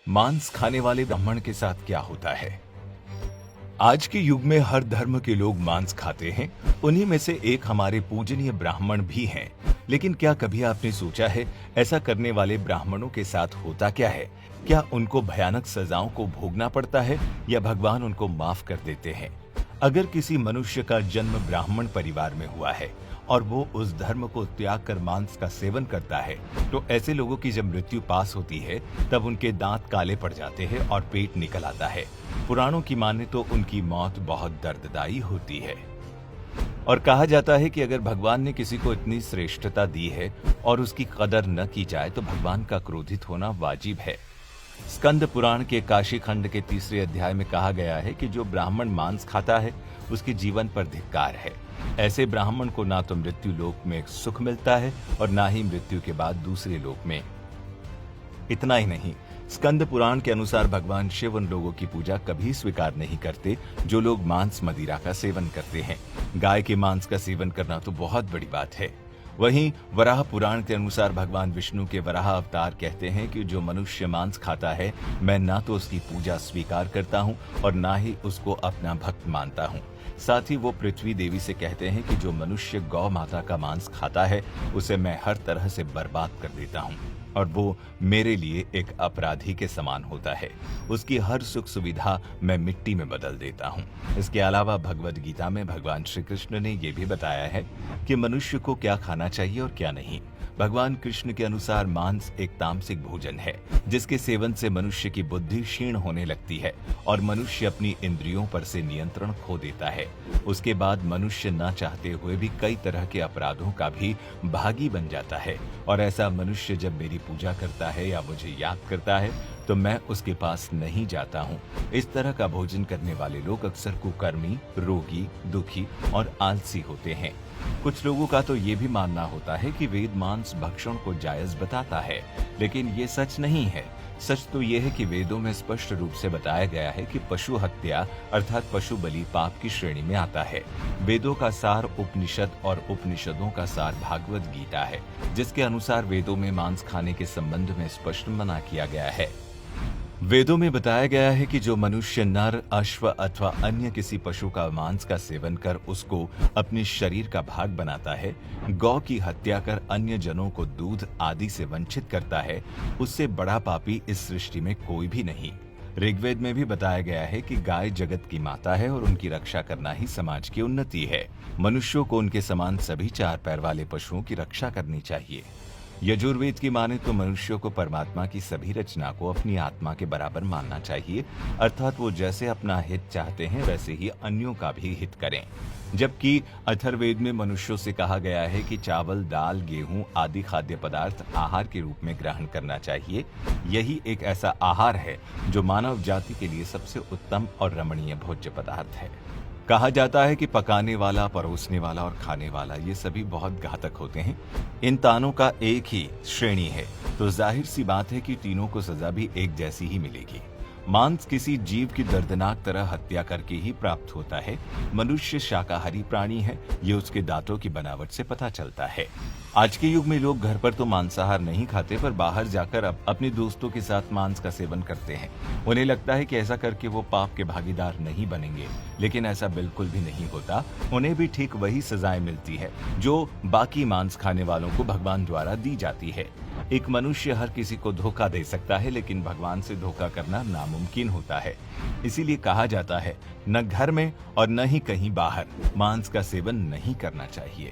मांस खाने वाले ब्राह्मण के साथ क्या होता है। आज के युग में हर धर्म के लोग मांस खाते हैं। उन्हीं में से एक हमारे पूजनीय ब्राह्मण भी हैं। लेकिन क्या कभी आपने सोचा है ऐसा करने वाले ब्राह्मणों के साथ होता क्या है? क्या उनको भयानक सजाओं को भोगना पड़ता है या भगवान उनको माफ कर देते हैं? अगर किसी मनुष्य का जन्म ब्राह्मण परिवार में हुआ है और वो उस धर्म को त्याग कर मांस का सेवन करता है, तो ऐसे लोगों की जब मृत्यु पास होती है तब उनके दांत काले पड़ जाते हैं और पेट निकल आता है। पुराणों की माने तो उनकी मौत बहुत दर्ददायी होती है और कहा जाता है कि अगर भगवान ने किसी को इतनी श्रेष्ठता दी है और उसकी कदर न की जाए तो भगवान का क्रोधित होना वाजिब है। स्कंद पुराण के काशी खंड के 3 अध्याय में कहा गया है कि जो ब्राह्मण मांस खाता है उसके जीवन पर धिक्कार है। ऐसे ब्राह्मण को ना तो मृत्यु लोक में सुख मिलता है और ना ही मृत्यु के बाद दूसरे लोक में। इतना ही नहीं, स्कंद पुराण के अनुसार भगवान शिव उन लोगों की पूजा कभी स्वीकार नहीं करते जो लोग मांस मदिरा का सेवन करते हैं। गाय के मांस का सेवन करना तो बहुत बड़ी बात है। वहीं वराह पुराण के अनुसार भगवान विष्णु के वराह अवतार कहते हैं कि जो मनुष्य मांस खाता है, मैं ना तो उसकी पूजा स्वीकार करता हूँ और ना ही उसको अपना भक्त मानता हूँ। साथ ही वो पृथ्वी देवी से कहते हैं कि जो मनुष्य गौ माता का मांस खाता है उसे मैं हर तरह से बर्बाद कर देता हूँ और वो मेरे लिए एक अपराधी के समान होता है। उसकी हर सुख सुविधा मैं मिट्टी में बदल देता हूँ। इसके अलावा भगवद गीता में भगवान श्री कृष्ण ने यह भी बताया है कि मनुष्य को क्या खाना चाहिए और क्या नहीं। भगवान कृष्ण के अनुसार मांस एक तामसिक भोजन है जिसके सेवन से मनुष्य की बुद्धि क्षीण होने लगती है और मनुष्य अपनी इंद्रियों पर से नियंत्रण खो देता है। उसके बाद मनुष्य न चाहते हुए भी कई तरह के अपराधों का भी भागी बन जाता है और ऐसा मनुष्य जब मेरी पूजा करता है या मुझे याद करता है तो मैं उसके पास नहीं जाता हूँ। इस तरह का भोजन करने वाले लोग अक्सर कुकर्मी, रोगी, दुखी और आलसी होते हैं। कुछ लोगों का तो ये भी मानना होता है कि वेद मांस भक्षण को जायज बताता है, लेकिन ये सच नहीं है। सच तो यह है कि वेदों में स्पष्ट रूप से बताया गया है कि पशु हत्या अर्थात पशु बलि पाप की श्रेणी में आता है। वेदों का सार उपनिषद और उपनिषदों का सार भागवत गीता है, जिसके अनुसार वेदों में मांस खाने के संबंध में स्पष्ट मना किया गया है। वेदों में बताया गया है कि जो मनुष्य नर, अश्व अथवा अन्य किसी पशु का मांस का सेवन कर उसको अपने शरीर का भाग बनाता है, गौ की हत्या कर अन्य जनों को दूध आदि से वंचित करता है, उससे बड़ा पापी इस सृष्टि में कोई भी नहीं। ऋग्वेद में भी बताया गया है कि गाय जगत की माता है और उनकी रक्षा करना ही समाज की उन्नति है। मनुष्यों को उनके समान सभी 4 पैर वाले पशुओं की रक्षा करनी चाहिए। यजुर्वेद की माने तो मनुष्यों को परमात्मा की सभी रचना को अपनी आत्मा के बराबर मानना चाहिए, अर्थात वो जैसे अपना हित चाहते हैं वैसे ही अन्यों का भी हित करें। जबकि अथर्ववेद में मनुष्यों से कहा गया है कि चावल, दाल, गेहूं आदि खाद्य पदार्थ आहार के रूप में ग्रहण करना चाहिए। यही एक ऐसा आहार है जो मानव जाति के लिए सबसे उत्तम और रमणीय भोज्य पदार्थ है। कहा जाता है कि पकाने वाला, परोसने वाला और खाने वाला ये सभी बहुत घातक होते हैं। इन तानों का एक ही श्रेणी है तो जाहिर सी बात है कि तीनों को सजा भी एक जैसी ही मिलेगी। मांस किसी जीव की दर्दनाक तरह हत्या करके ही प्राप्त होता है। मनुष्य शाकाहारी प्राणी है, ये उसके दांतों की बनावट से पता चलता है। आज के युग में लोग घर पर तो मांसाहार नहीं खाते पर बाहर जाकर अपने दोस्तों के साथ मांस का सेवन करते हैं। उन्हें लगता है कि ऐसा करके वो पाप के भागीदार नहीं बनेंगे, लेकिन ऐसा बिल्कुल भी नहीं होता। उन्हें भी ठीक वही सजाएं मिलती है जो बाकी मांस खाने वालों को भगवान द्वारा दी जाती है। एक मनुष्य हर किसी को धोखा दे सकता है, लेकिन भगवान से धोखा करना नामुमकिन होता है। इसीलिए कहा जाता है न घर में और न ही कहीं बाहर मांस का सेवन नहीं करना चाहिए।